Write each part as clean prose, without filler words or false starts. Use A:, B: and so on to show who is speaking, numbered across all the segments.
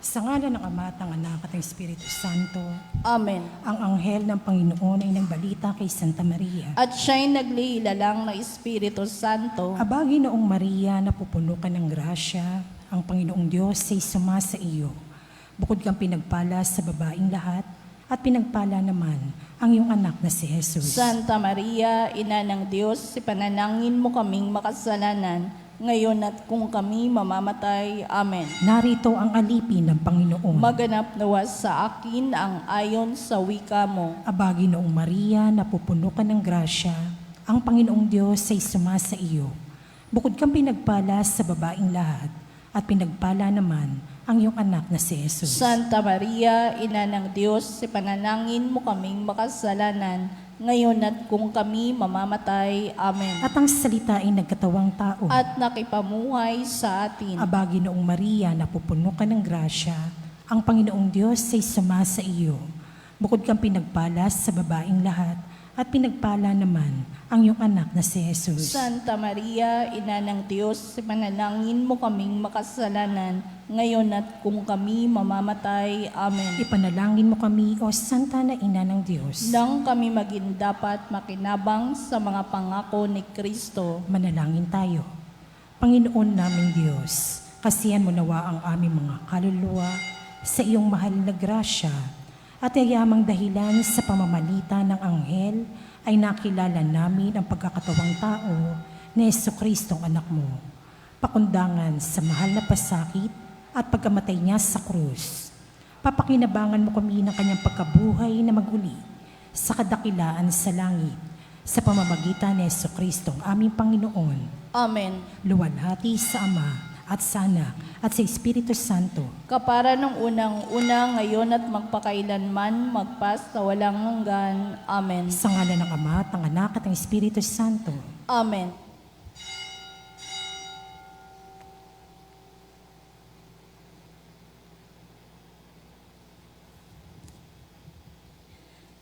A: Sa ngalan ng Ama at ng Anak at ng Espiritu Santo,
B: Amen.
A: ang anghel ng Panginoon ay nagbalita kay Santa Maria.
B: At siya'y naglilalang ng Espiritu Santo.
A: Abagi noong Maria, napupuno ka ng grasya, ang Panginoong Diyos ay sumasa iyo. Bukod kang pinagpala sa babaing lahat, at pinagpala naman ang iyong anak na si Jesus.
B: Santa Maria, Ina ng Diyos, ipanalangin mo kaming makasalanan, ngayon at kung kami mamamatay. Amen.
A: Narito ang alipin ng Panginoon.
B: Maganap nawa sa akin ang ayon sa wika mo.
A: Abagi noong Maria, napupuno ka ng grasya, ang Panginoong Diyos ay sumasa iyo. Bukod kang pinagpala sa babaing lahat, at pinagpala naman ang iyong anak na si Jesus.
B: Santa Maria, Ina ng Diyos, ipanalangin mo kaming makasalanan, ngayon at kung kami mamamatay. Amen.
A: At ang salita ay nagkatawang tao.
B: At nakipamuhay sa atin.
A: Abagi noong Maria, napupuno ka ng grasya, ang Panginoong Diyos ay sumasa iyo. Bukod kang pinagpala sa babaing lahat, at pinagpala naman ang iyong anak na si Jesus.
B: Santa Maria, Ina ng Diyos, ipanalangin mo kaming makasalanan, ngayon at kung kami mamamatay. Amen.
A: Ipanalangin mo kami, O Santa na Ina ng Diyos.
B: Nang kami maging dapat makinabang sa mga pangako ni Kristo.
A: Manalangin tayo. Panginoon naming Diyos, kasihan mo nawa ang aming mga kaluluwa sa iyong mahal na grasya, at yayamang dahilan sa pamamagitan ng anghel ay nakilala namin ang pagkakatawang tao ni Jesucristong anak mo. Pakundangan sa mahal na pasakit at pagkamatay niya sa krus. Papakinabangan mo kami ng kanyang pagkabuhay na maguli sa kadakilaan sa langit sa pamamagitan ni Jesucristong aming Panginoon.
B: Amen.
A: Luwalhati sa Ama at sa Anak at sa Espiritu Santo.
B: Kapara ng unang-una, ngayon at magpakailanman, magpas sa walang hanggan. Amen.
A: Sa ngalan ng Ama at ng Anak at ng Espiritu Santo.
B: Amen.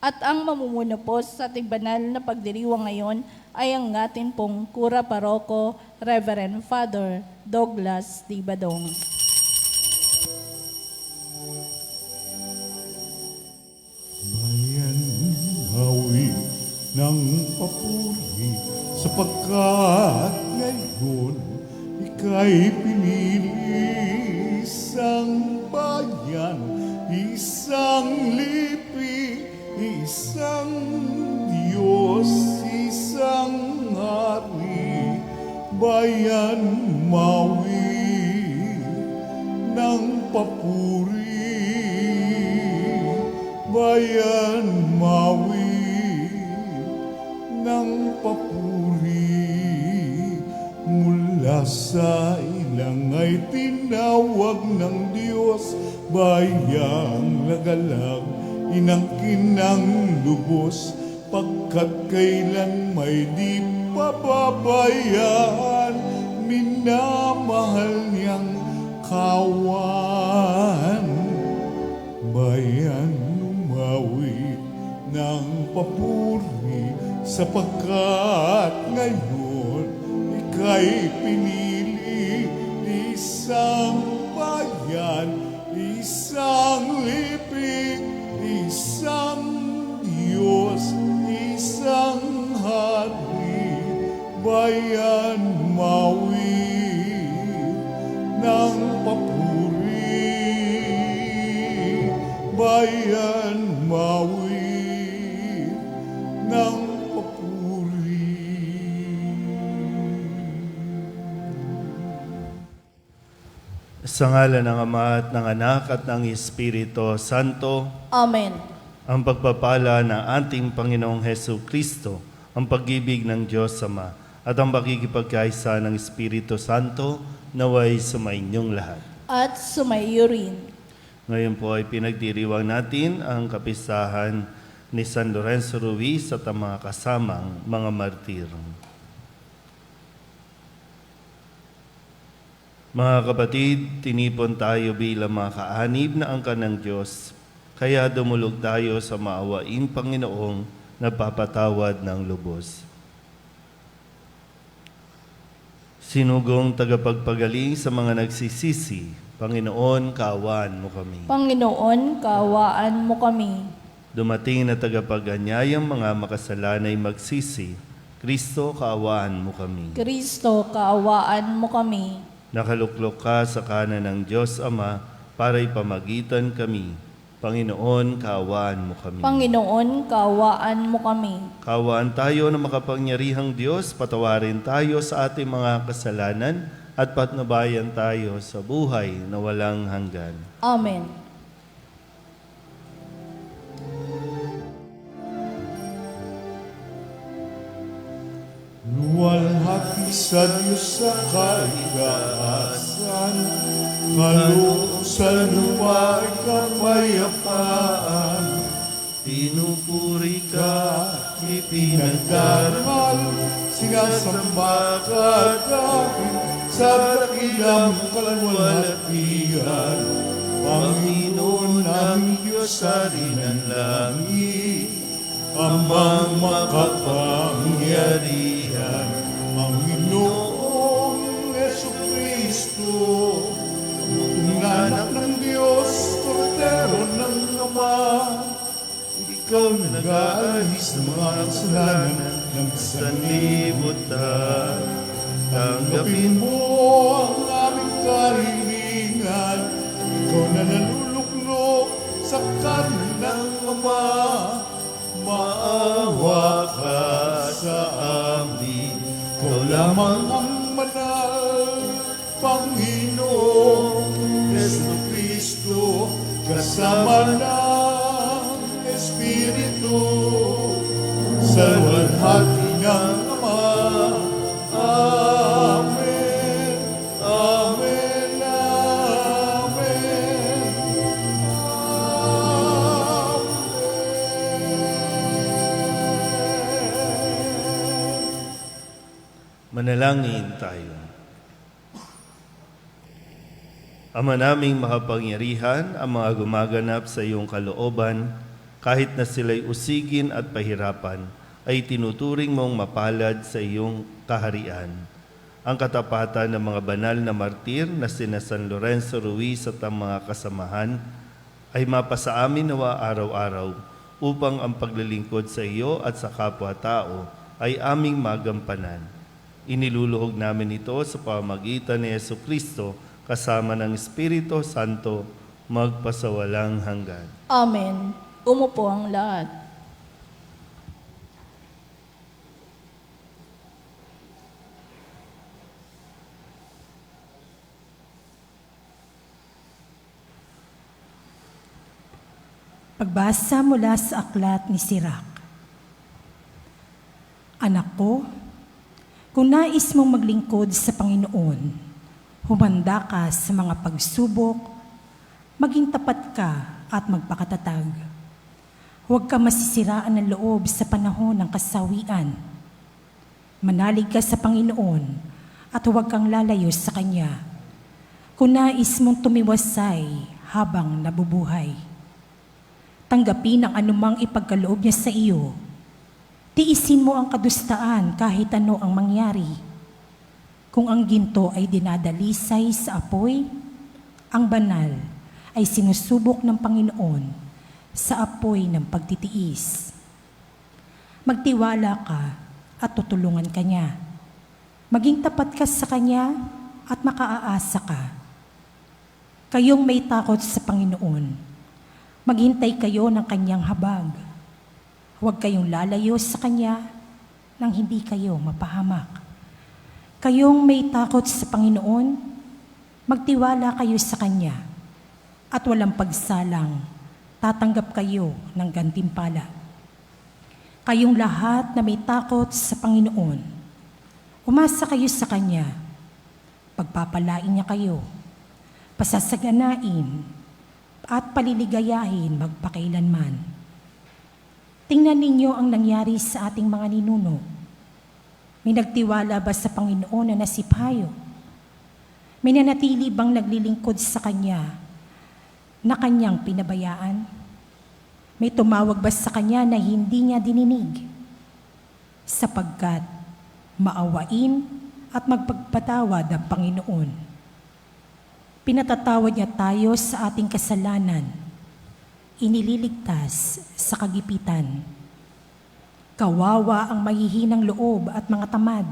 B: At ang mamumuno po sa ating banal na pagdiriwang ngayon ay ang atin pong Kura Paroko, Reverend Father Douglas D. Badong.
C: Bayan hawi ng papuri, sapagkat ngayon ika'y pinili, isang bayan, isang lipi, isang Diyos, isang hari. Bayan mawi ng papuri, bayan mawi ng papuri. Mula sa ilang ay tinawag ng Diyos, bayang lagalag, inangkin ng lubos, pagkat kailan may di pababayaan, minamahal niyang kawan. Bayan umawi ng papuri, sapagkat ngayon ika'y pinili, isang bayan, isang lipi, isang Diyos, isang hari. Bayan mawi ng papuri, bayan mawi ng papuri.
D: Sa ngalan ng Ama at ng Anak at ng Espiritu Santo,
B: Amen.
D: ang pagpapala ng ating Panginoong Hesus Kristo, ang pag-ibig ng Diyos Ama, at ang pakikipagkaisa ng Espiritu Santo naway sumainyong lahat.
B: At sumaiyo rin.
D: Ngayon po ay pinagdiriwang natin ang kapistahan ni San Lorenzo Ruiz at ang mga kasamang mga martir. Mga kapatid, tinipon tayo bilang mga kaanib na angkan ng Diyos, kaya dumulog tayo sa maawaing Panginoong nagpapatawad ng lubos. Sinugong tagapagpagaling sa mga nagsisisi, Panginoon, kaawaan mo kami.
B: Panginoon, kaawaan mo kami.
D: Dumating na tagapag-anyayang mga makasalanay magsisi, Kristo, kaawaan mo kami.
B: Kristo, kaawaan mo kami.
D: Nakaluklok ka sa kanan ng Diyos Ama para ipamagitan kami. Panginoon, kaawaan mo kami.
B: Panginoon, kaawaan mo kami.
D: Kaawaan tayo na makapangyarihang Diyos, patawarin tayo sa ating mga kasalanan at patnubayan tayo sa buhay na walang hanggan.
B: Amen.
C: Luwalhati sa Diyos sa kaligaasan, kaloob sa lupa ay kapayapaan.
D: Pinupuri ka,
C: Pinagdaral, sinasamba ka dahil sa dakilang kalwalhatian. Panginoon naming Diyos sa ng langit, Amang makapangyarihan, Panginoong Jesucristo, ang anak ng Diyos, Kordero ng Ama. Ikaw na nag-aalis ng mga kasalanan ng
D: sanlibutan.
C: Tanggapin mo ang aming kahilingan. Ikaw na naluluklok sa kanan ng Ama. Maawa ka sa amin. Ikaw lamang ang banal, Panginoong Jesucristo, kasama ng Espiritu, sa walhati ng Ama. Amen. Amen. Amen.
D: Manalangin tayo. Ama naming makapangyarihan, ang mga gumaganap sa iyong kalooban, kahit na sila'y usigin at pahirapan, ay tinuturing mong mapalad sa iyong kaharian. Ang katapatan ng mga banal na martir na sina San Lorenzo Ruiz at ang mga kasamahan ay mapasa amin nawa araw-araw upang ang paglilingkod sa iyo at sa kapwa-tao ay aming magampanan. Iniluluhog namin ito sa pamamagitan ni Jesucristo kasama ng Espiritu Santo magpasawalang hanggan.
B: Amen. Umupo ang lahat.
A: Pagbasa mula sa aklat ni Sirach. Anak ko, kung nais mong maglingkod sa Panginoon, humanda ka sa mga pagsubok, maging tapat ka at magpakatatag. Huwag ka masisiraan ng loob sa panahon ng kasawian. Manalig ka sa Panginoon at huwag kang lalayo sa Kanya. Kung nais mong tumiwasay habang nabubuhay, tanggapin ang anumang ipagkaloob niya sa iyo. Tiisin mo ang kadustaan kahit ano ang mangyari. Kung ang ginto ay dinadalisay sa apoy, ang banal ay sinusubok ng Panginoon sa apoy ng pagtitiis. Magtiwala ka at tutulungan ka niya. Maging tapat ka sa Kanya at makaaasa ka. Kayong may takot sa Panginoon, maghintay kayo ng Kanyang habag. Huwag kayong lalayo sa Kanya nang hindi kayo mapahamak. Kayong may takot sa Panginoon, magtiwala kayo sa Kanya at walang pagsalang, tatanggap kayo ng gantimpala. Kayong lahat na may takot sa Panginoon, umasa kayo sa Kanya, pagpapalain niya kayo, pasasaganain at paliligayahin magpakailanman. Tingnan ninyo ang nangyari sa ating mga ninuno. May nagtiwala ba sa Panginoon na nasipayo? May nanatili bang naglilingkod sa Kanya na Kanyang pinabayaan? May tumawag ba sa Kanya na hindi niya dininig? Sapagkat maawain at magpagpatawad ang Panginoon. Pinatatawad niya tayo sa ating kasalanan, inililigtas sa kagipitan. Kawawa ang mahihinang loob at mga tamad.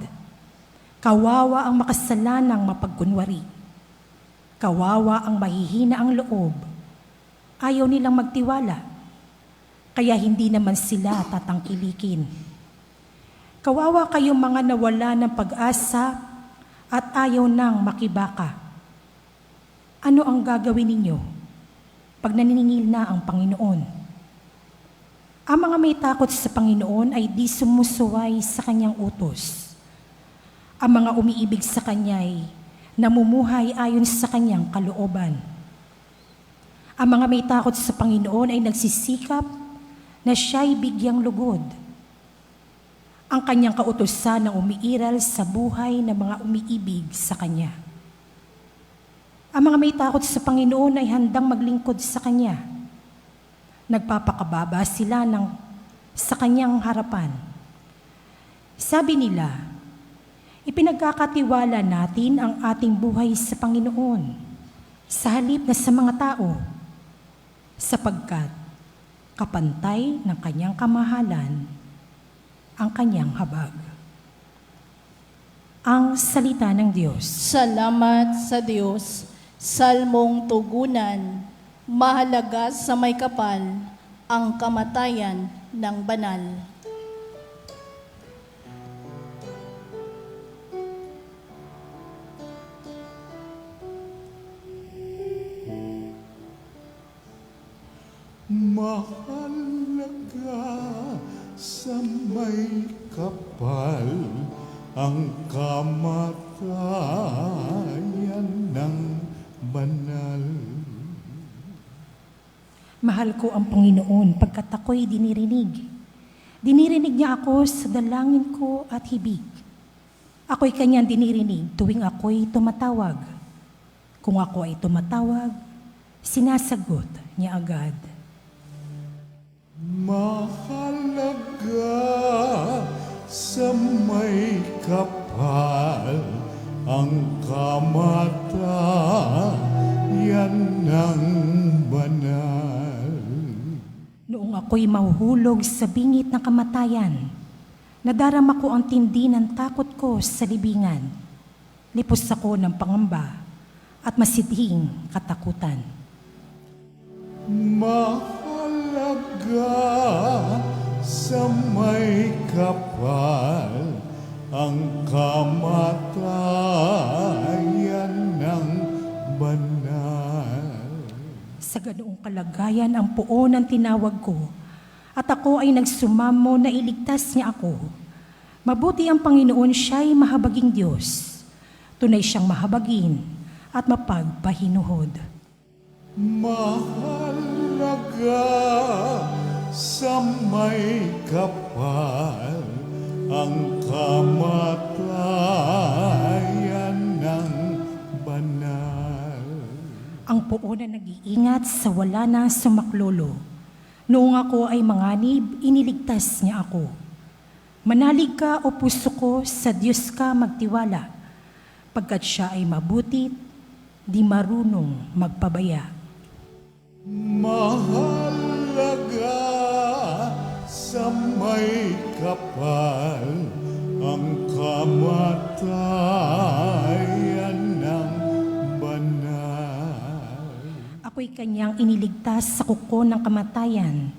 A: Kawawa ang makasalanang mapagkunwari. Kawawa ang mahihina ang loob. Ayaw nilang magtiwala, kaya hindi naman sila tatangkilikin. Kawawa kayong mga nawala ng pag-asa at ayaw nang makibaka. Ano ang gagawin ninyo pag naniningil na ang Panginoon? Ang mga may takot sa Panginoon ay di sumusuway sa kanyang utos. Ang mga umiibig sa kanya'y namumuhay ayon sa kanyang kalooban. Ang mga may takot sa Panginoon ay nagsisikap na siya'y bigyang lugod. Ang kanyang kautusan na umiiral sa buhay ng mga umiibig sa kanya. Ang mga may takot sa Panginoon ay handang maglingkod sa kanya. Nagpapakababa sila sa kanyang harapan. Sabi nila, ipinagkakatiwala natin ang ating buhay sa Panginoon, sa halip na sa mga tao, sapagkat kapantay ng kanyang kamahalan ang kanyang habag. Ang salita ng Diyos.
B: Salamat sa Diyos. Salmong tugunan, mahalaga sa may kapal ang kamatayan ng banal.
C: Mahalaga sa may kapal ang kamatayan ng banal.
A: Mahal ko ang Panginoon pagkat ako'y dinirinig. Dinirinig niya ako sa dalangin ko at hibig. Ako'y kanyang dinirinig tuwing ako'y tumatawag. Kung ako ay tumatawag, sinasagot niya agad.
C: Mahalaga sa may kapal ang kamatayan ng banal.
A: Noong ako'y mahuhulog sa bingit ng kamatayan, nadarama ko ang tindi ng takot ko sa libingan. Lipos ako ng pangamba at masidhing katakutan.
C: Mahalaga sa may kapal ang kamatayan ng banal.
A: Sa ganoong kalagayan ang poon ang tinawag ko, at ako ay nagsumamo na iligtas niya ako. Mabuti ang Panginoon, siya'y mahabaging Diyos. Tunay siyang mahabagin at mapagpahinuhod.
C: Mahalaga sa may kapal ang kamatayan ng banal.
A: Ang poon na nag-iingat sa wala na sumaklolo. Noong ako ay manganib, iniligtas niya ako. Manalig ka o puso ko, sa Diyos ka magtiwala, pagkat siya ay mabuti, di marunong magpabaya.
C: Mahalaga sa may kapal ang kamatayan ng banal.
A: Ako'y kanyang iniligtas sa kuko ng kamatayan.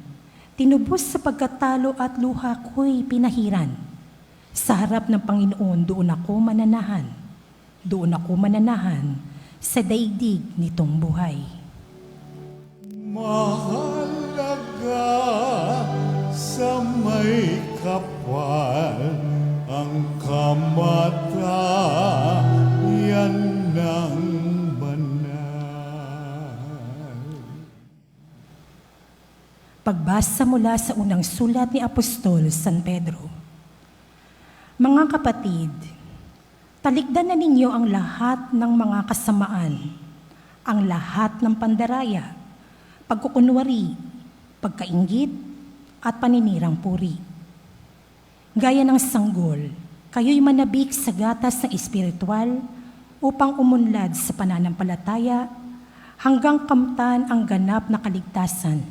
A: Tinubos sa pagkatalo at luha ko'y pinahiran. Sa harap ng Panginoon, doon ako mananahan. Doon ako mananahan sa daigdig nitong buhay.
C: Mahalaga sa may kapal ang kamatayan ng banal.
A: Pagbasa mula sa unang sulat ni Apostol San Pedro. Mga kapatid, talikdan na ninyo ang lahat ng mga kasamaan, ang lahat ng pandaraya, pagkukunwari, pagkainggit, at paninirang puri. Gaya ng sanggol, Kayo'y manabik sa gatas ng espiritual upang umunlad sa pananampalataya hanggang kamtan ang ganap na kaligtasan.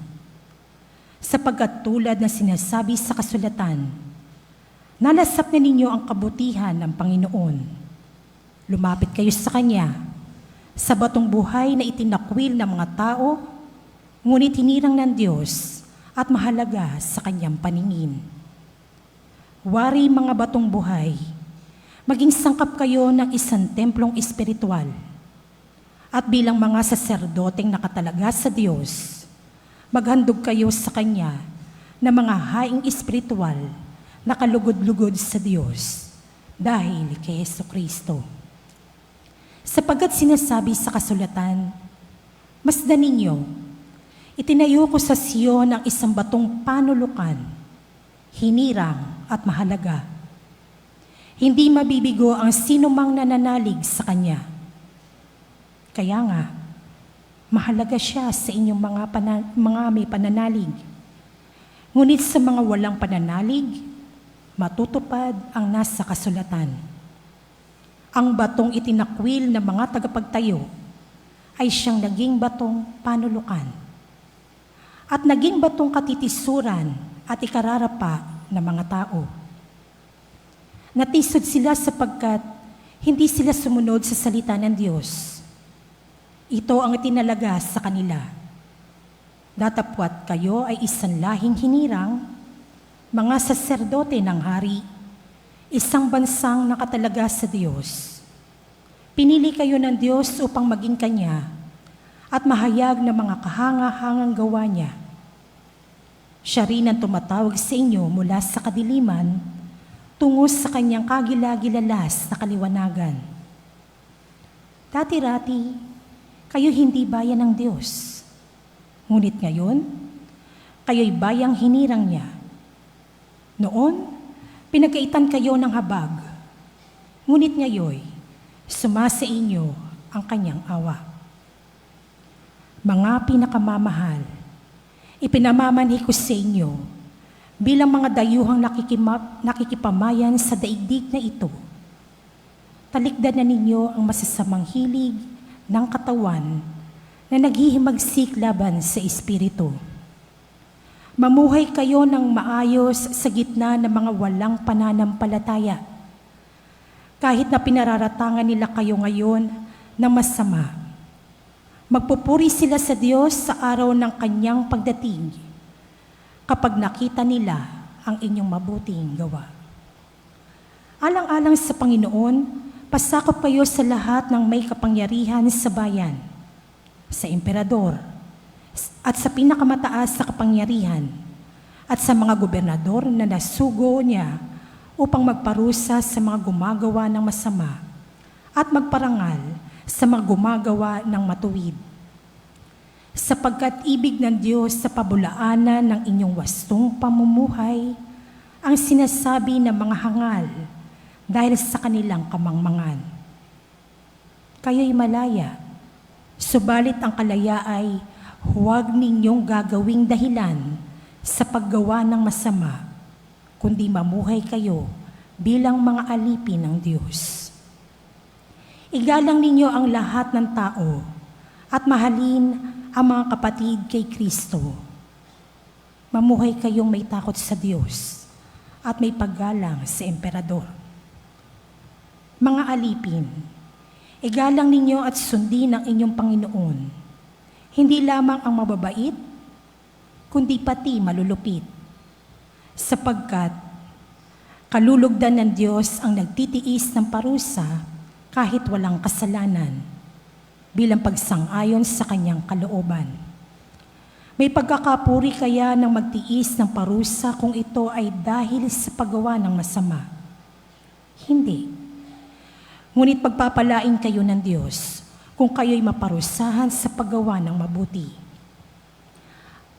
A: Sapagkat tulad na sinasabi sa kasulatan, nalasap na ninyo ang kabutihan ng Panginoon. Lumapit kayo sa Kanya, sa batong buhay na itinakwil ng mga tao, ngunit hinirang ng Diyos at mahalaga sa Kanyang paningin. Wari mga batong buhay, maging sangkap kayo ng isang templong espiritual at bilang mga saserdoteng nakatalaga sa Diyos, maghandog kayo sa Kanya na mga haing espiritual na kalugod-lugod sa Diyos dahil kay Jesucristo. Sapagkat sinasabi sa kasulatan, masdan ninyo, itinayo ko sa Siyon ang isang batong panulukan, hinirang at mahalaga. Hindi mabibigo ang sinumang nananalig sa Kanya. Kaya nga, mahalaga siya sa inyong mga may pananalig. Ngunit sa mga walang pananalig, matutupad ang nasa kasulatan. Ang batong itinakwil ng mga tagapagtayo ay siyang naging batong panulukan at naging batong katitisuran at ikararapa ng mga tao. Natisod sila sapagkat hindi sila sumunod sa salita ng Diyos. Ito ang itinalaga sa kanila. Datapwat kayo ay isang lahing hinirang, mga saserdote ng hari, isang bansang nakatalaga sa Diyos. Pinili kayo ng Diyos upang maging Kanya at mahayag ng mga kahanga-hangang gawa niya. Siya rin ang tumatawag sa inyo mula sa kadiliman tungo sa Kanyang kagila-gilalas na kaliwanagan. Dati-rati, kayo hindi bayan ng Diyos. Ngunit ngayon, kayo'y bayang hinirang niya. Noon, pinagkaitan kayo ng habag. Ngunit ngayon, sumasa inyo ang Kanyang awa. Mga pinakamamahal, ipinamamanhi ko sa inyo bilang mga dayuhang nakikipamayan sa daigdig na ito. Talikdan na ninyo ang masasamang hilig ng katawan na naghihimagsik laban sa espiritu. Mamuhay kayo ng maayos sa gitna ng mga walang pananampalataya. Kahit na pinararatangan nila kayo ngayon ng masama, magpupuri sila sa Diyos sa araw ng Kanyang pagdating kapag nakita nila ang inyong mabuting gawa. Alang-alang sa Panginoon, pasakop kayo sa lahat ng may kapangyarihan sa bayan, sa emperador, at sa pinakamataas sa kapangyarihan, at sa mga gobernador na nasugo niya upang magparusa sa mga gumagawa ng masama at magparangal sa mga gumagawa ng matuwid. Sapagkat ibig ng Diyos sa pabulaanan ng inyong wastong pamumuhay ang sinasabi ng mga hangal dahil sa kanilang kamangmangan. Kayo'y malaya, subalit ang kalaya ay huwag ninyong gagawing dahilan sa paggawa ng masama, kundi mamuhay kayo bilang mga alipin ng Diyos. Igalang ninyo ang lahat ng tao at mahalin ang mga kapatid kay Kristo. Mamuhay kayong may takot sa Diyos at may paggalang sa emperador. Mga alipin, igalang ninyo at sundin ang inyong Panginoon, hindi lamang ang mababait, kundi pati malulupit, sapagkat kalulugdan ng Diyos ang nagtitiis ng parusa kahit walang kasalanan, bilang pagsang-ayon sa Kanyang kalooban. May pagkakapuri kaya ng magtiis ng parusa kung ito ay dahil sa paggawa ng masama? Hindi. Ngunit pagpapalain kayo ng Diyos kung kayo'y maparusahan sa paggawa ng mabuti.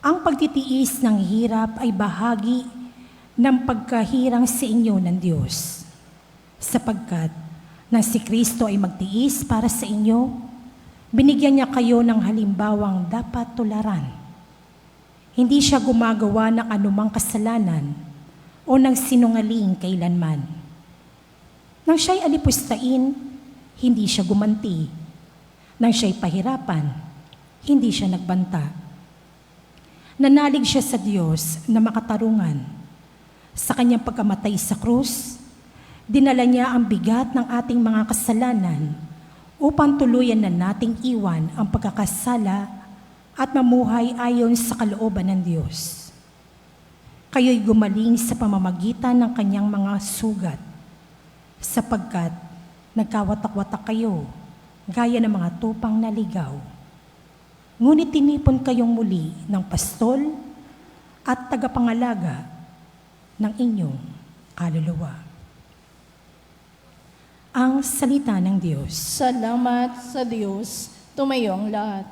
A: Ang pagtitiis ng hirap ay bahagi ng pagkahirang sa inyo ng Diyos, sapagkat nang si Kristo ay magtiis para sa inyo, binigyan niya kayo ng halimbawang dapat tularan. Hindi siya gumagawa ng anumang kasalanan o ng sinungaling kailanman. Nang siya'y alipustain, hindi siya gumanti. Nang siya'y pahirapan, hindi siya nagbanta. Nanalig siya sa Diyos na makatarungan. Sa kanyang pagkamatay sa krus, dinala niya ang bigat ng ating mga kasalanan upang tuluyan na nating iwan ang pagkakasala at mamuhay ayon sa kalooban ng Diyos. Kayo'y gumaling sa pamamagitan ng kanyang mga sugat, sapagkat nagkawatak-watak kayo, gaya ng mga tupang naligaw. Ngunit tinipon kayong muli ng pastol at tagapangalaga ng inyong kaluluwa. Ang salita ng Diyos.
B: Salamat sa Diyos. Tumayong lahat.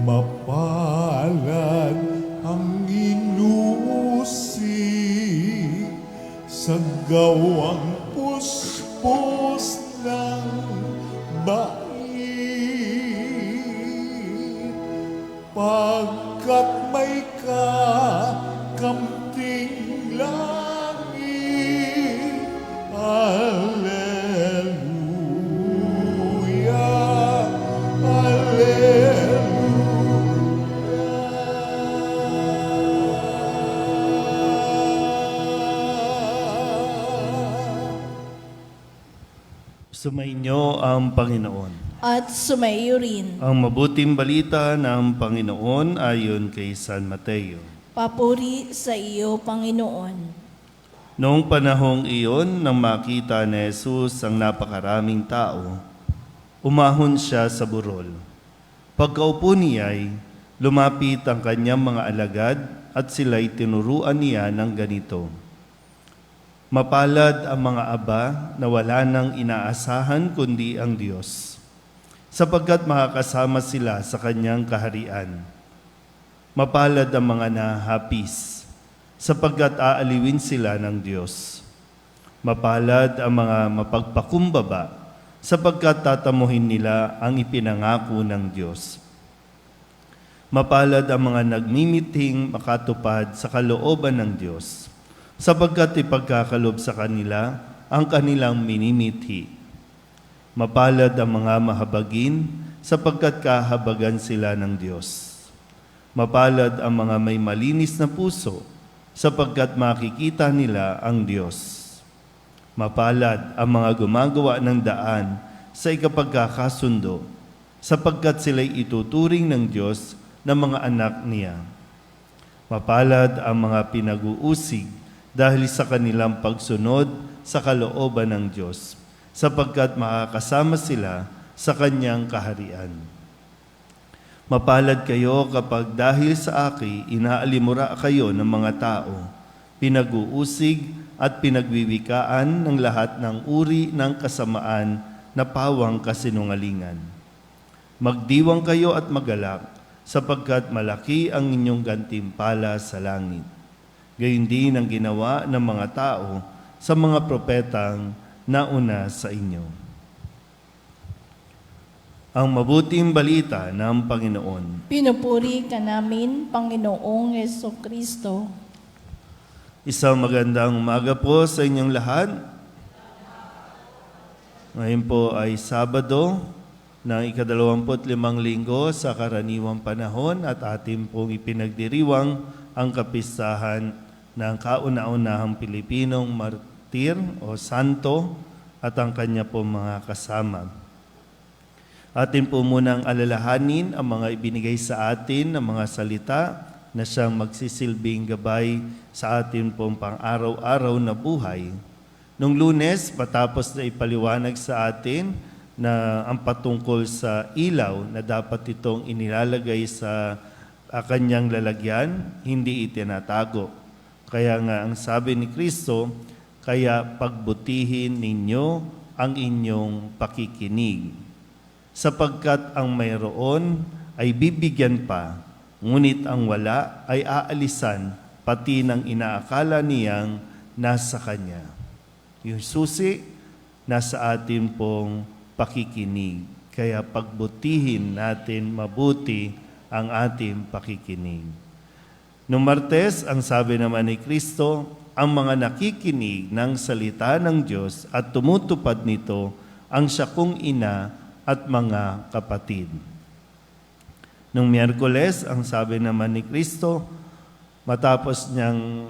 C: Mapalad ang inusig sa gawang puspos ng bait, pagkat may kakamting langit. Alleluia,
D: Sumainyo ang Panginoon.
B: At sumaiyo rin.
D: Ang mabuting balita ng Panginoon ayon kay San Mateo.
B: Papuri sa iyo, Panginoon.
D: Noong panahong iyon, nang makita ni Jesus ang napakaraming tao, umahon siya sa burol. Pagkaupo niya'y lumapit ang kanyang mga alagad at sila'y tinuruan niya ng ganito. Mapalad ang mga aba na wala nang inaasahan kundi ang Diyos, sapagkat makakasama sila sa kanyang kaharian. Mapalad ang mga nahapis, sapagkat aaliwin sila ng Diyos. Mapalad ang mga mapagpakumbaba, sapagkat tatamuhin nila ang ipinangako ng Diyos. Mapalad ang mga nagmimiting makatupad sa kalooban ng Diyos, sapagkat ipagkakalob sa kanila ang kanilang minimithi. Mapalad ang mga mahabagin, sapagkat kahabagan sila ng Diyos. Mapalad ang mga may malinis na puso, sapagkat makikita nila ang Diyos. Mapalad ang mga gumagawa ng daan sa ikapagkakasundo, sapagkat sila'y ituturing ng Diyos na mga anak niya. Mapalad ang mga pinag-uusig dahil sa kanilang pagsunod sa kalooban ng Diyos, sapagkat makakasama sila sa kanyang kaharian. Mapalad kayo kapag dahil sa aki inaalimura kayo ng mga tao, pinag-uusig at pinagwiwikaan ng lahat ng uri ng kasamaan na pawang kasinungalingan. Magdiwang kayo at magalak, sapagkat malaki ang inyong gantimpala sa langit. Gayon din ang ginawa ng mga tao sa mga propetang nauna sa inyo. Ang mabuting balita ng Panginoon.
B: Pinupuri ka namin, Panginoong Jesucristo.
D: Isang magandang umaga po sa inyong lahat. Ngayon po ay Sabado ng ika-25 linggo sa karaniwang panahon at atin pong ipinagdiriwang ang kapistahan ng kauna-unahang Pilipinong martir o santo at ang kanya po mga kasama. Atin po munang alalahanin ang mga ibinigay sa atin ng mga salita na siyang magsisilbing gabay sa atin pong pang-araw-araw na buhay. Nung Lunes, matapos na ipaliwanag sa atin na ang patungkol sa ilaw na dapat itong inilalagay sa kanyang lalagyan, hindi itinatago. Kaya nga ang sabi ni Kristo, kaya pagbutihin ninyo ang inyong pakikinig. Sapagkat ang mayroon ay bibigyan pa, ngunit ang wala ay aalisan, pati ng inaakala niyang nasa kanya. Yung susi, nasa atin pong pakikinig. Kaya pagbutihin natin mabuti ang ating pakikinig. Noong Martes, ang sabi naman ni Kristo, ang mga nakikinig ng salita ng Diyos at tumutupad nito ang siya kong ina at mga kapatid. Noong Miyerkules, ang sabi naman ni Kristo, matapos niyang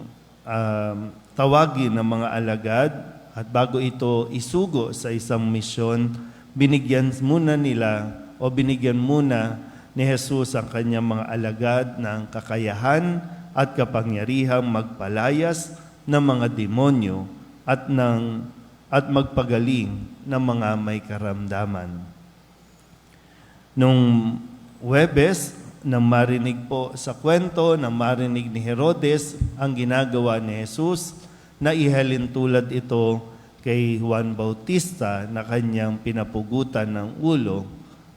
D: tawagin ng mga alagad at bago ito isugo sa isang misyon, binigyan muna ni Jesus ang kanyang mga alagad ng kakayahan at kapangyarihang magpalayas ng mga demonyo at magpagaling ng mga may karamdaman. Nung Huwebes, nang marinig po sa kwento, nang marinig ni Herodes ang ginagawa ni Jesus, na ihalin tulad ito kay Juan Bautista na kanyang pinapugutan ng ulo.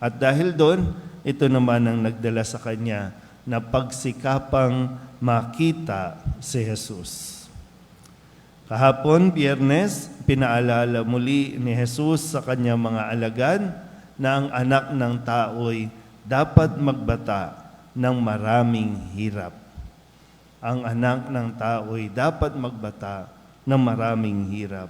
D: At dahil doon, ito naman ang nagdala sa kanya na pagsikapang makita si Jesus. Kahapon, Biyernes, pinaalala muli ni Jesus sa kanyang mga alagad na ang anak ng tao'y dapat magbata ng maraming hirap. Ang anak ng tao'y dapat magbata ng maraming hirap.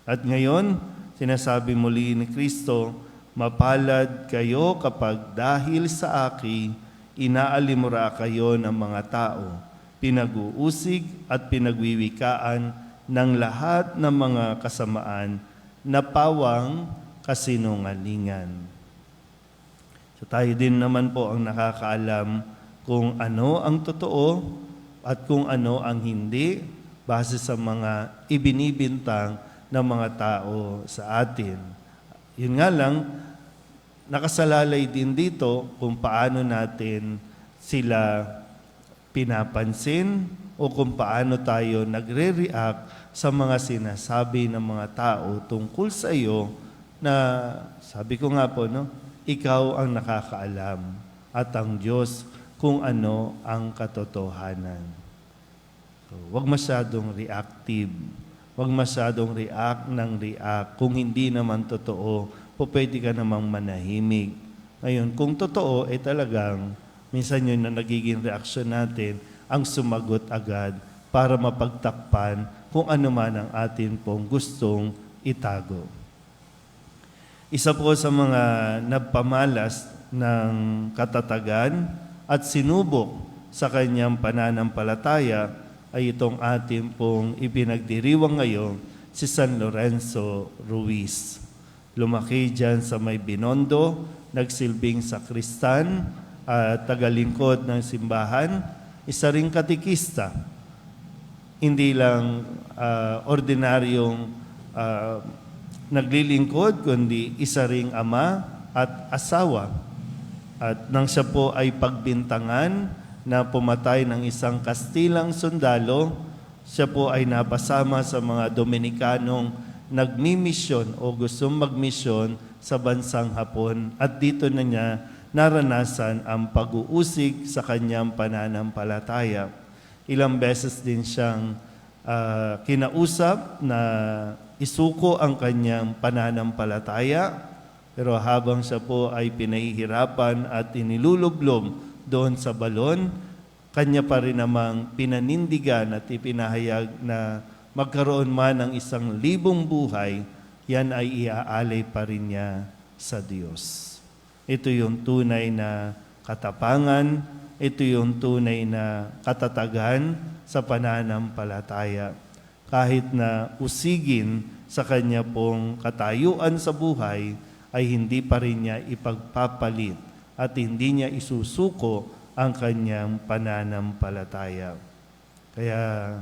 D: At ngayon, sinasabi muli ni Kristo, mapalad kayo kapag dahil sa akin, inaalimura kayo ng mga tao, pinag-uusig at pinagwiwikaan ng lahat ng mga kasamaan na pawang kasinungalingan. So tayo din naman po ang nakakaalam kung ano ang totoo at kung ano ang hindi base sa mga ibinibintang ng mga tao sa atin. Yun nga lang, nakasalalay din dito kung paano natin sila pinapansin o kung paano tayo nagre-react sa mga sinasabi ng mga tao tungkol sa iyo na, sabi ko nga po, no, ikaw ang nakakaalam at ang Diyos kung ano ang katotohanan. So, huwag masyadong reactive. Huwag masyadong react ng react. Kung hindi naman totoo, pwede ka namang manahimik. Ngayon, kung totoo, talagang minsan yun na nagiging reaksyon natin ang sumagot agad para mapagtakpan kung ano man ang atin pong gustong itago. Isa po sa mga nagpamalas ng katatagan at sinubok sa kanyang pananampalataya ay itong ating pong ipinagdiriwang ngayon, si San Lorenzo Ruiz. Lumaki dyan sa may Binondo, nagsilbing sakristan at tagalingkod ng simbahan, isa ring katikista. Hindi lang ordinaryong naglilingkod, kundi isa ring ama at asawa. At nang siya po ay pagbintangan na pumatay ng isang Kastilang sundalo, siya po ay napasama sa mga Dominikanong nagmimisyon o gustong magmisyon sa bansang Hapon. At dito na niya naranasan ang pag-uusig sa kanyang pananampalataya. Ilang beses din siyang kinausap na isuko ang kanyang pananampalataya, pero habang siya po ay pinahihirapan at inilulublob doon sa balon, kanya pa rin namang pinanindigan at ipinahayag na magkaroon man ng 1,000 buhay, yan ay iaalay pa rin niya sa Diyos. Ito yung tunay na katapangan, ito yung tunay na katatagan sa pananampalataya. Kahit na usigin sa kanya pong katayuan sa buhay, ay hindi pa rin niya ipagpapalit at hindi niya isusuko ang kanyang pananampalataya. Kaya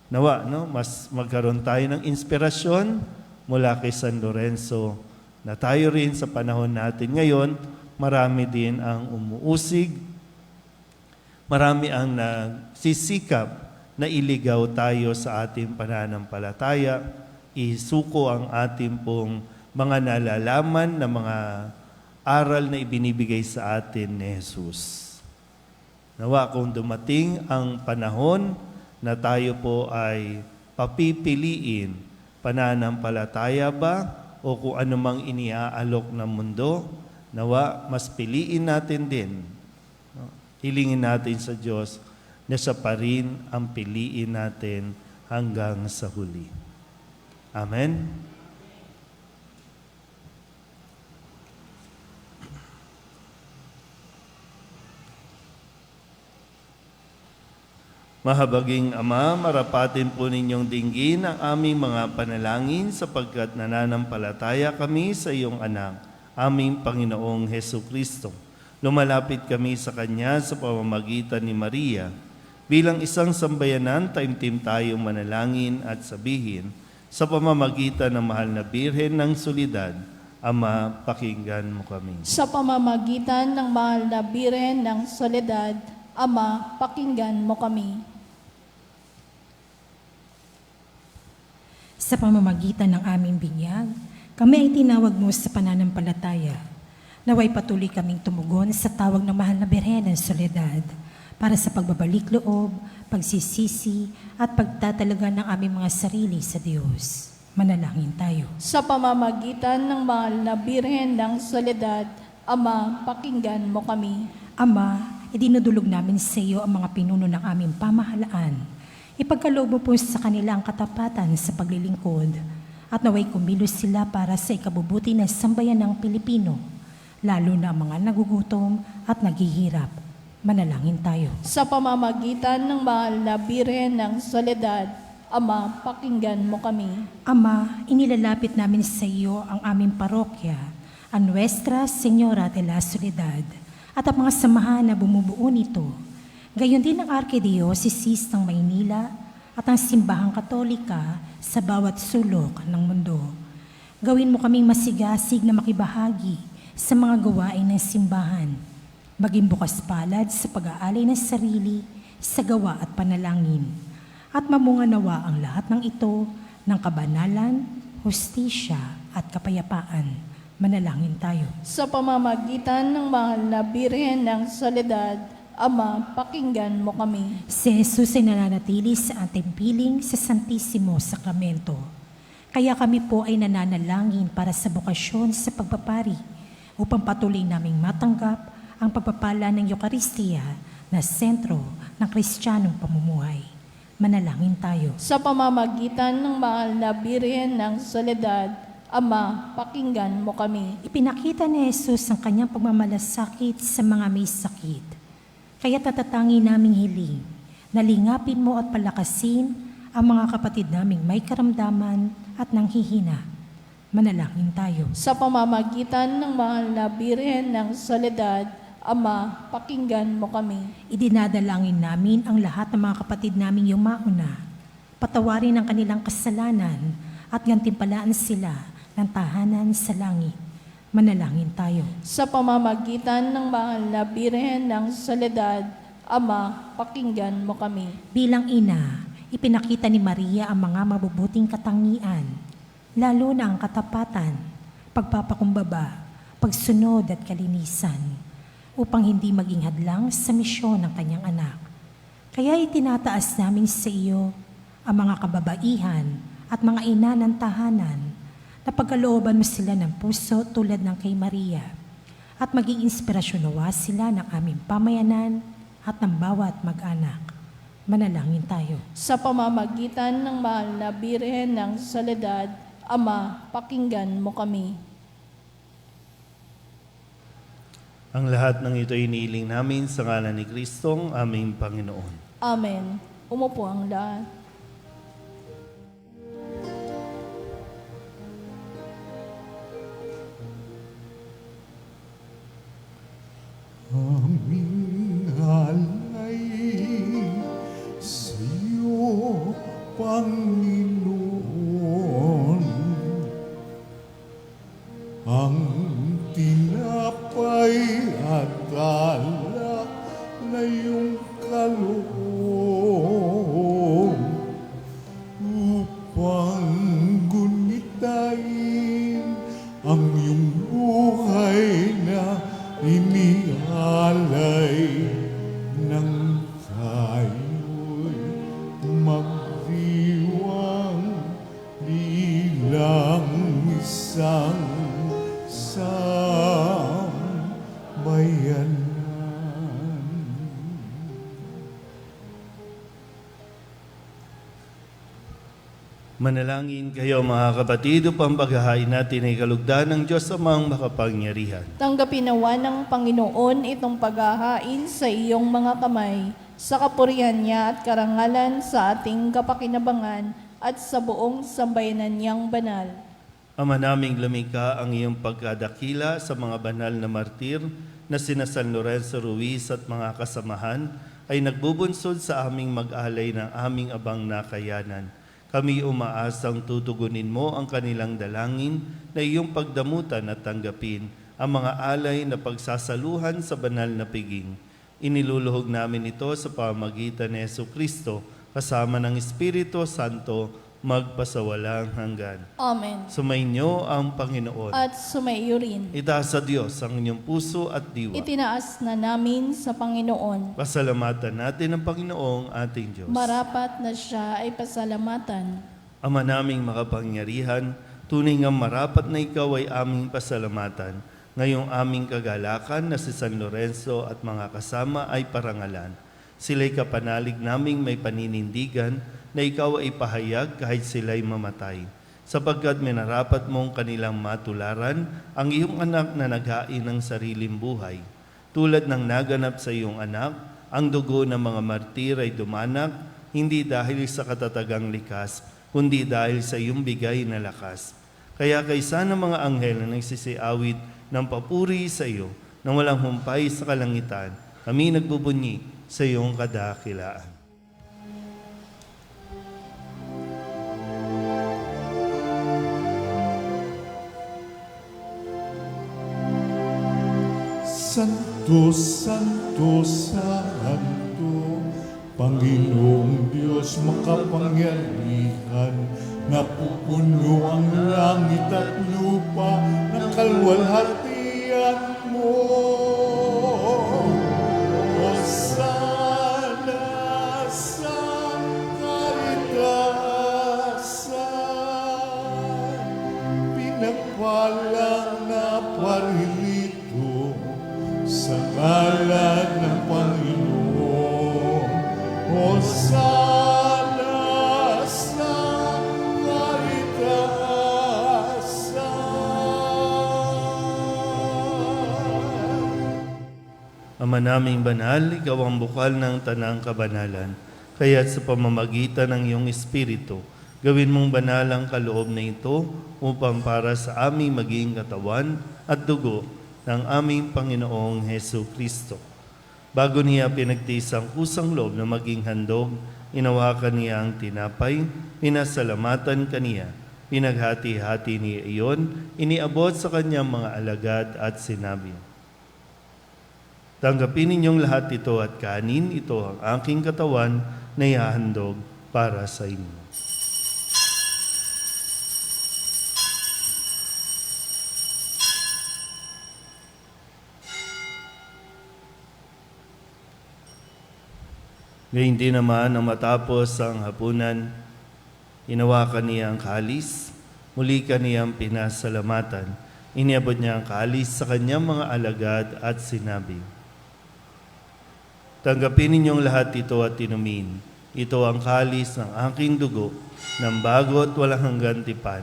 D: nawa, mas magkaroon tayo ng inspirasyon mula kay San Lorenzo na tayo rin sa panahon natin ngayon, marami din ang umuusig, marami ang nagsisikap na iligaw tayo sa ating pananampalataya, isuko ang ating pong mga nalalaman na mga aral na ibinibigay sa atin ni Jesus. Nawa kung dumating ang panahon na tayo po ay papipiliin, pananampalataya ba o kung anumang iniaalok ng mundo, nawa mas piliin natin din. Hilingin natin sa Diyos na siya pa rin ang piliin natin hanggang sa huli. Amen? Mahabaging Ama, marapatin po ninyong dinggin ang aming mga panalangin sapagkat nananampalataya kami sa iyong anak, aming Panginoong Hesu Kristo. Lumalapit kami sa Kanya sa pamamagitan ni Maria. Bilang isang sambayanan, taimtim tayong manalangin at sabihin, sa pamamagitan ng mahal na Birhen ng Solidad, Ama, pakinggan mo kami.
B: Sa pamamagitan ng mahal na Birhen ng Soledad, Ama, pakinggan mo kami.
A: Sa pamamagitan ng aming binyag, kami ay tinawag mo sa pananampalataya. Naway patuloy kaming tumugon sa tawag ng mahal na Birhen ng Soledad para sa pagbabalik loob, pagsisisi at pagtatalaga ng aming mga sarili sa Diyos. Manalangin tayo.
B: Sa pamamagitan ng mahal na Birhen ng Soledad, Ama, pakinggan mo kami.
A: Ama, idinudulog namin sa iyo ang mga pinuno ng aming pamahalaan. Ipagkaloob mo po sa kanila ang katapatan sa paglilingkod at naway kumilos sila para sa ikabubuti ng sambayan ng Pilipino, lalo na ang mga nagugutom at naghihirap. Manalangin tayo.
B: Sa pamamagitan ng mahal na Birhen ng Soledad, Ama, pakinggan mo kami.
A: Ama, inilalapit namin sa iyo ang aming parokya, ang Nuestra Señora de la Soledad, at ang mga samahan na bumubuo nito. Gayon din ang Arkidiocese ng Maynila at ang Simbahang Katolika sa bawat sulok ng mundo. Gawin mo kaming masigasig na makibahagi sa mga gawain ng simbahan. Maging bukas palad sa pag-aalay ng sarili, sa gawa at panalangin. At mamunga nawa ang lahat ng ito ng kabanalan, hustisya at kapayapaan. Manalangin tayo.
B: Sa pamamagitan ng mahal na Birhen ng Soledad, Ama, pakinggan mo kami.
A: Si Jesus ay nananatili sa ating piling sa Santissimo Sacramento. Kaya kami po ay nananalangin para sa bokasyon sa pagpapari upang patuloy naming matanggap ang pagpapala ng Eucharistia na sentro ng Kristiyanong pamumuhay. Manalangin tayo.
B: Sa pamamagitan ng mahal na Birhen ng Soledad, Ama, pakinggan mo kami.
A: Ipinakita ni Jesus ang kanyang pagmamalasakit sa mga may sakit. Kaya tatatangin naming hiling, nalingapin mo at palakasin ang mga kapatid naming may karamdaman at nanghihina. Manalangin tayo.
B: Sa pamamagitan ng mahal na Birhen ng Soledad, Ama, pakinggan mo kami.
A: Idinadalangin namin ang lahat ng mga kapatid naming yumauna. Patawarin ang kanilang kasalanan at gantimpalaan sila ng tahanan sa langit. Manalangin tayo.
B: Sa pamamagitan ng mahal na Birhen ng Soledad, Ama, pakinggan mo kami.
A: Bilang ina, ipinakita ni Maria ang mga mabubuting katangian, lalo na ang katapatan, pagpapakumbaba, pagsunod at kalinisan, upang hindi maging hadlang sa misyon ng kanyang anak. Kaya itinataas namin sa iyo ang mga kababaihan at mga ina ng tahanan, na pagkalooban mo sila ng puso tulad ng kay Maria, at maging inspirasyon nawa sila ng aming pamayanan at ng bawat mag-anak. Manalangin tayo.
B: Sa pamamagitan ng mahal na Birhen ng Soledad, Ama, pakinggan mo kami.
D: Ang lahat ng ito iniiling namin sa ngalan ni Kristong aming Panginoon.
B: Amen. Umupo ang lahat.
C: Aming alay sa iyo, Panginoon, ang tinapay at alak na iyong kalooban
D: Manalangin kayo mga kapatid upang paghahain natin ay kalugdan ng Diyos amang makapangyarihan.
B: Tanggapin nawa ng Panginoon itong paghahain sa iyong mga kamay, sa kapurihan niya at karangalan sa ating kapakinabangan at sa buong sambayanan niyang banal.
D: Ama naming lumikha, ang iyong pagkadakila sa mga banal na martir na sina San Lorenzo Ruiz at mga kasamahan ay nagbubunsod sa aming mag-alay ng aming abang nakayanan. Kami umaasang tutugunin mo ang kanilang dalangin na iyong pagdamutan at tanggapin ang mga alay na pagsasaluhan sa banal na piging. Iniluluhog namin ito sa pamamagitan ni Jesucristo kasama ng Espiritu Santo magpasawalang hanggan.
B: Amen.
D: Sumainyo ang Panginoon.
B: At sumaiyo rin.
D: Itaas sa Diyos ang inyong puso at diwa.
B: Itinaas na namin sa Panginoon.
D: Pasalamatan natin ang Panginoong ating Diyos.
B: Marapat na siya ay pasalamatan.
D: Ama naming makapangyarihan, tunay nga marapat na ikaw ay aming pasalamatan. Ngayong aming kagalakan na si San Lorenzo at mga kasama ay parangalan. Sila'y kapanalig naming may paninindigan na ikaw ay pahayag kahit sila'y mamatay. Sapagkat minarapat mong kanilang matularan ang iyong anak na naghain ng sariling buhay. Tulad ng naganap sa iyong anak, ang dugo ng mga martir ay dumanak, hindi dahil sa katatagang likas, kundi dahil sa iyong bigay na lakas. Kaya kaysa ng mga anghel na nagsisiawit ng papuri sa iyo, na walang humpay sa kalangitan, kami nagbubunyi sa iyong kadakilaan.
C: Santo, Santo, Santo, Panginoong Diyos makapangyarihan, napupuno ang langit at lupa ng kalwalhatian mo. Hosana sa kaligtasan, pinagpalang na parilito sa ngalan ng Panginoon. Hosana sa kaligtasan.
D: Ama naming banal, ikaw ang bukal ng tanang kabanalan. Kaya't sa pamamagitan ng iyong Espiritu, gawin mong banal ang kaloob na ito upang para sa aming maging katawan at dugo ng aming Panginoong Hesu Kristo. Bago niya pinagtiis ang kusang loob na maging handog, inawakan niya ang tinapay, pinasalamatan kaniya, pinaghati-hati niya iyon, iniabot sa kanyang mga alagad at sinabi, tanggapin ninyong lahat ito at kanin, ito ang aking katawan na ihahandog para sa inyo. Gayun din naman ang matapos ang hapunan, inawakan niya ang kalis, muli kaniyang pinasalamatan. Iniabot niya ang kalis sa kanyang mga alagad at sinabi, tanggapin ninyong lahat ito at inumin. Ito ang kalis ng aking dugo, ng bago at walang hanggang tipan.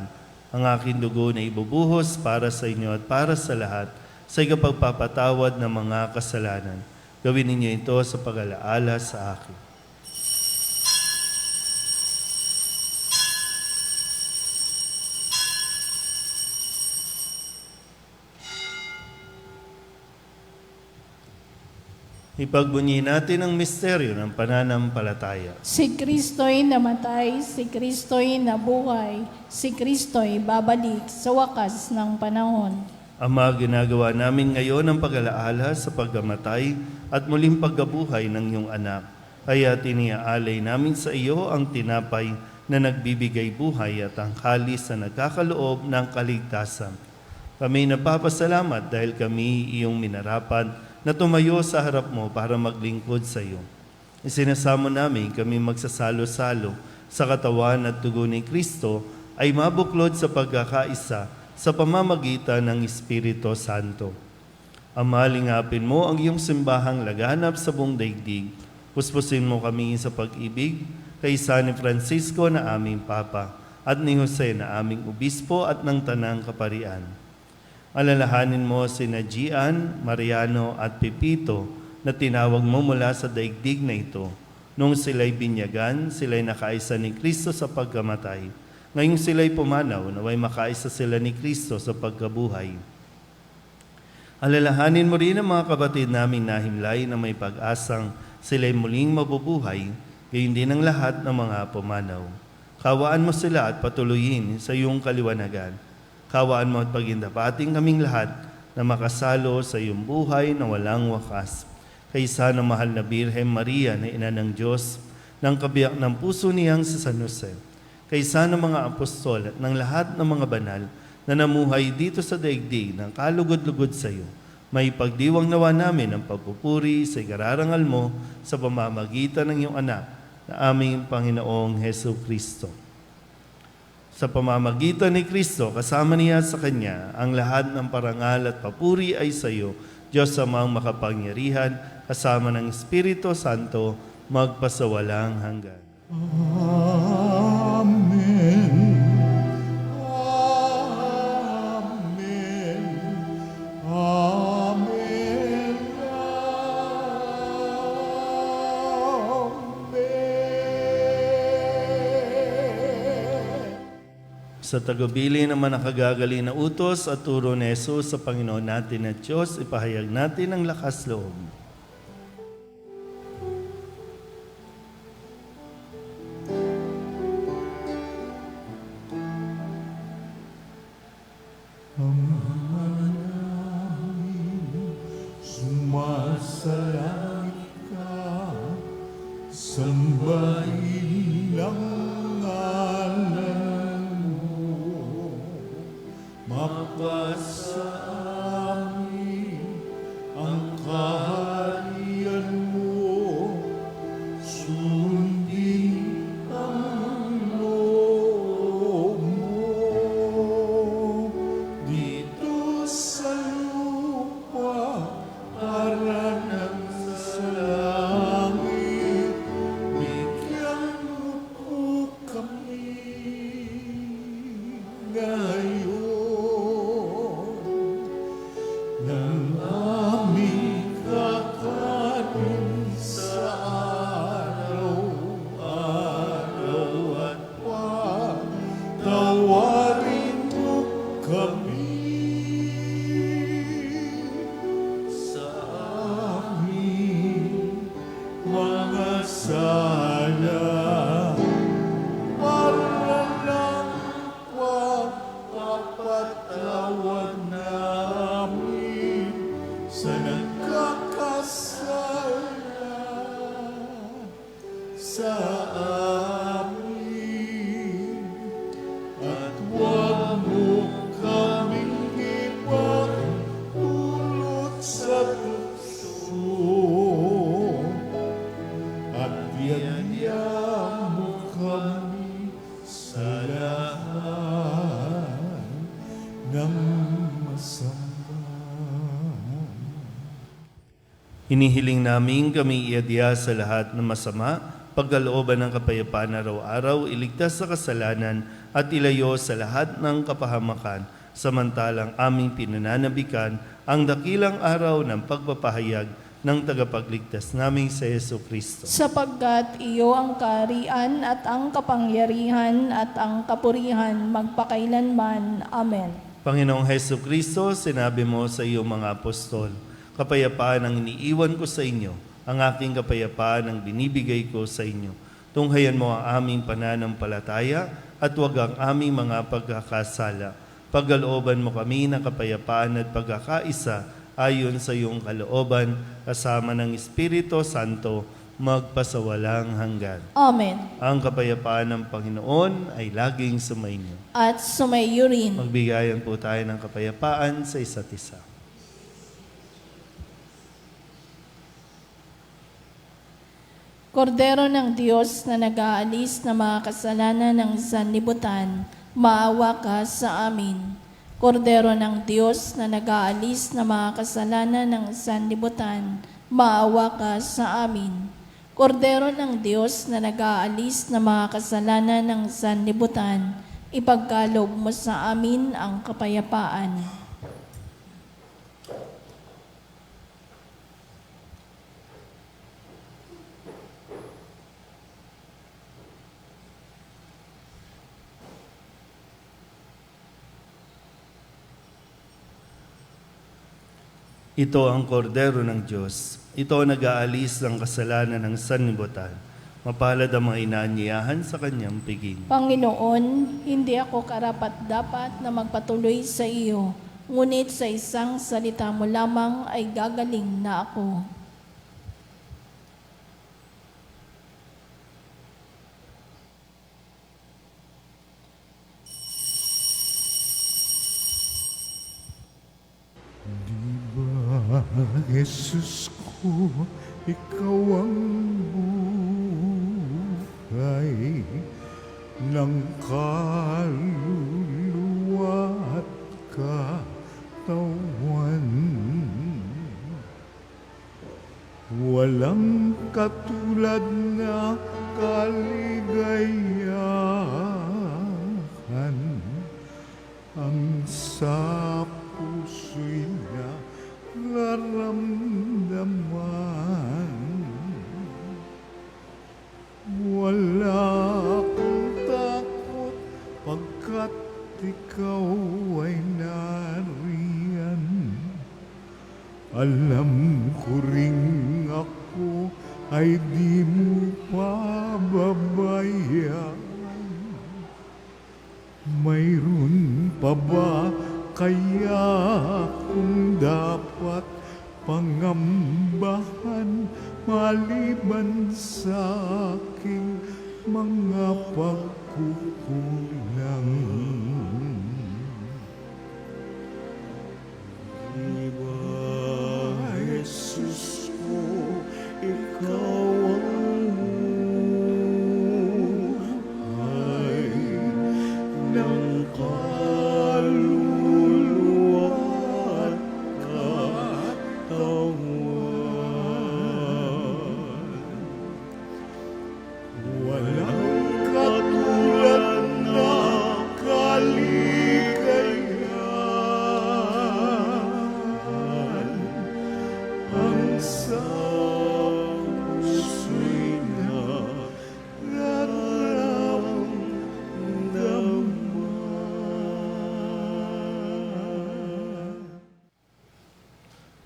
D: Ang aking dugo na ibubuhos para sa inyo at para sa lahat sa ikapagpapatawad ng mga kasalanan. Gawin ninyo ito sa pag-alaala sa akin. Ipagbunyi natin ang misteryo ng pananampalataya.
B: Si Kristo'y namatay, si Kristo'y nabuhay, si Kristo'y babalik sa wakas ng panahon.
D: Ama, ginagawa namin ngayon ang pag-alaala sa pagkamatay at muling pagkabuhay ng iyong anak. Kaya tiniaalay namin sa iyo ang tinapay na nagbibigay buhay at ang kalis na nagkakaloob ng kaligtasan. Kami napapasalamat dahil kami iyong minarapat na tumayo sa harap mo para maglingkod sa iyo. Isinasamo namin kami magsasalo-salo sa katawan at dugo ni Kristo ay mabuklod sa pagkakaisa sa pamamagitan ng Espiritu Santo. Ama, lingapin mo ang iyong simbahang laganap sa buong daigdig. Puspusin mo kami sa pag-ibig kay San Francisco na aming Papa at ni Jose na aming obispo at ng Tanang Kaparian. Alalahanin mo sina Gian, Mariano at Pepito na tinawag mo mula sa daigdig na ito. Nung sila'y binyagan, sila'y nakaisa ni Kristo sa pagkamatay. Ngayong sila'y pumanaw, naway makaisa sila ni Kristo sa pagkabuhay. Alalahanin mo rin ang mga kapatid naming nahimlay na may pag-asang sila'y muling mabubuhay, gayon din ang lahat ng mga pumanaw. Kawaan mo sila at patuloyin sa iyong kaliwanagan. Kawaan mo at pagindapating kaming lahat na makasalo sa iyong buhay na walang wakas. Kaysa ng mahal na Birhen Maria na ina ng Diyos, ng kabiyak ng puso niyang si San Jose, kaysa ng mga apostol at ng lahat ng mga banal na namuhay dito sa daigdig ng kalugod-lugod sa iyo, may pagdiwang nawa namin ang pagpupuri sa ikararangal mo sa pamamagitan ng iyong anak na aming Panginoong Hesu Kristo. Sa pamamagitan ni Kristo, kasama niya sa Kanya, ang lahat ng parangal at papuri ay sa iyo, Diyos amang makapangyarihan, kasama ng Espiritu Santo, magpasawalang hanggan.
C: Amen. Amen. Amen. Amen.
D: Sa tagubilin naman nakagagaling na utos at turo ni Jesus sa Panginoon natin at Diyos, ipahayag natin ang lakas loob.
C: Sumasalangit ka, sambahin ang ngalan mo, mapasa amin ang kaharian mo, sundin ang loob mo, dito sa lupa para ng sa langit, bigyan mo po kami ngayon ng aming kakanin sa araw-araw at patawarin mo kami sa aming mga sala, para lang pagpapatawad namin sa nagkakasala sa amin, at huwag mo kaming ipagdulot sa tukso, at biyaya mo kami sa lahat ng masama.
D: Hinihiling namin kami iadya sa lahat ng masama, pagkalooban ng kapayapaan araw-araw, iligtas sa kasalanan at ilayo sa lahat ng kapahamakan, samantalang aming pinananabikan ang dakilang araw ng pagpapahayag ng tagapagligtas naming sa Yesu Kristo.
B: Sapagkat iyo ang kaharian at ang kapangyarihan at ang kapurihan magpakailanman. Amen.
D: Panginoong Hesu Kristo, sinabi mo sa iyong mga apostol, kapayapaan ang iniiwan ko sa inyo, ang aking kapayapaan ang binibigay ko sa inyo. Tunghayan mo ang aming pananampalataya at huwag ang aming mga pagkakasala. Pagkalooban mo kami ng kapayapaan at pagkakaisa ayon sa iyong kalooban, kasama ng Espiritu Santo, magpasawalang hanggan.
B: Amen.
D: Ang kapayapaan ng Panginoon ay laging sumainyo.
B: At sumayo rin.
D: Magbigayan po tayo ng kapayapaan sa isa't isa.
B: Kordero ng Diyos na nag-aalis na mga kasalanan ng sanlibutan, maawa ka sa amin. Kordero ng Diyos na nag-aalis na mga kasalanan ng sanlibutan, maawa ka sa amin. Kordero ng Diyos na nag-aalis na mga kasalanan ng sanlibutan, Ipagkaloob mo sa amin ang kapayapaan.
D: Ito ang kordero ng Diyos. Ito ang nag-aalis ng kasalanan ng sanlibutan. Mapalad ang mga inaanyayahan sa kanyang piging.
B: Panginoon, hindi ako karapat-dapat na magpatuloy sa iyo, ngunit sa isang salita mo lamang ay gagaling na ako.
C: Jesus ko, ikaw ang buhay ng kaluluwa at katawan. Walang katulad na kaligayahan ang sa puso'y nararamdaman. Wala akong takot pagkat ikaw ay nariyan. Alam ko ring ako ay di mo pababayaan. Mayroon pa ba kaya kung dapat pangambahan maliban sa aking mga pagkukulang? Diba, Jesus ko, ikaw ang buhay ng kaluluwa at katawan. Walang katulad na kaligayahan ang sa puso'y nararamdaman.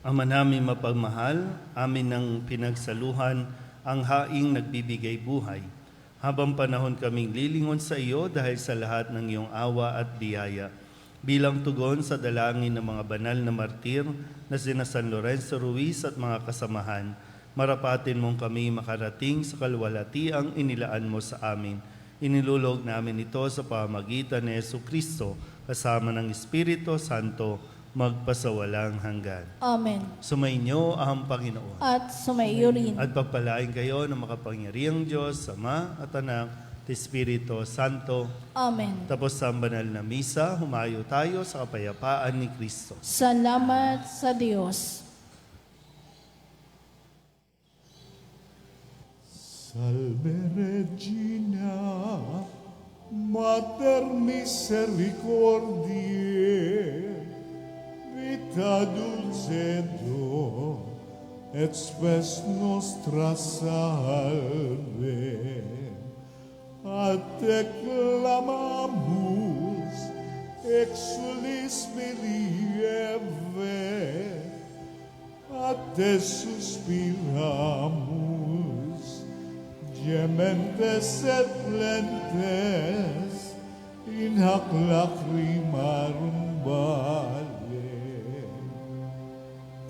D: Ama namin mapagmahal, amin ng pinagsaluhan ang haing nagbibigay buhay. Habang panahon kaming lilingon sa iyo dahil sa lahat ng iyong awa at biyaya. Bilang tugon sa dalangin ng mga banal na martir na sina San Lorenzo Ruiz at mga kasamahan, marapatin mong kami makarating sa kalwalatiang inilaan mo sa amin. Inilulog namin ito sa pamagitan ni Jesucristo kasama ng Espiritu Santo magpasawalang hanggan.
B: Amen.
D: Sumainyo ang Panginoon.
B: At sumaiyo rin.
D: At pagpalain kayo ng makapangyarihang Diyos, Ama at Anak at Espiritu Santo.
B: Amen.
D: Tapos sa banal na misa, humayo tayo sa kapayapaan ni Kristo.
B: Salamat sa Diyos.
C: Salve Regina, Mater Misericordiae, vita dulcedo, et spes nostra salve. A te clamamus, exulis medieve, a te suspiramus, gementes et plentes, in hac lacrimarum vale.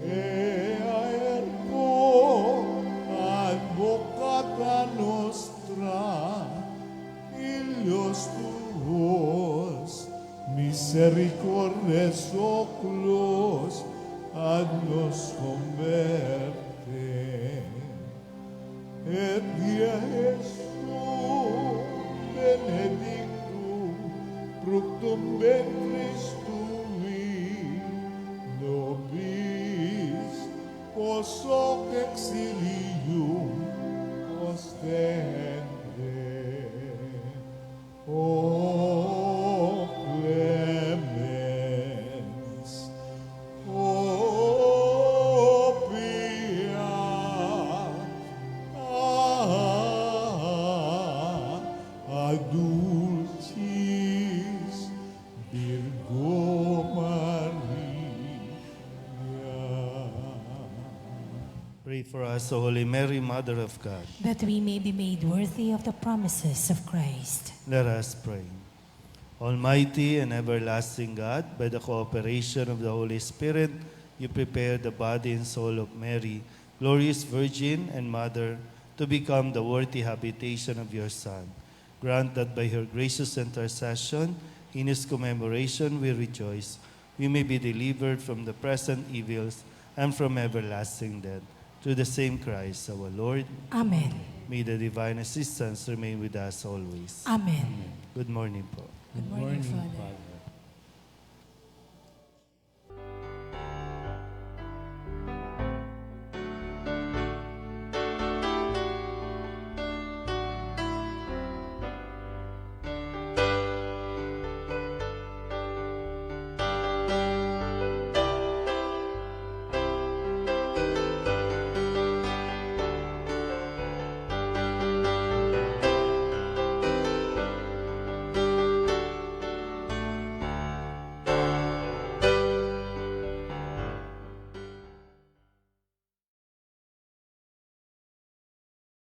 C: Ea ergo advocata nostra, illos tuos, misericordes oculos, ad nos converte. Et dia Jesum benedictum, fructum ventris tui, nobis post hoc exilium ostende. O
D: for us, O Holy Mary, Mother of God.
A: that we may be made worthy of the promises of Christ.
D: Let us pray. Almighty and everlasting God, by the cooperation of the Holy Spirit, you prepared the body and soul of Mary, glorious Virgin and Mother, to become the worthy habitation of your Son. Grant that by her gracious intercession, in his commemoration we rejoice, we may be delivered from the present evils and from everlasting death. Through the same Christ our Lord,
A: Amen.
D: may the divine assistance remain with us always.
A: Amen.
D: Good morning po.
A: Good morning, Father.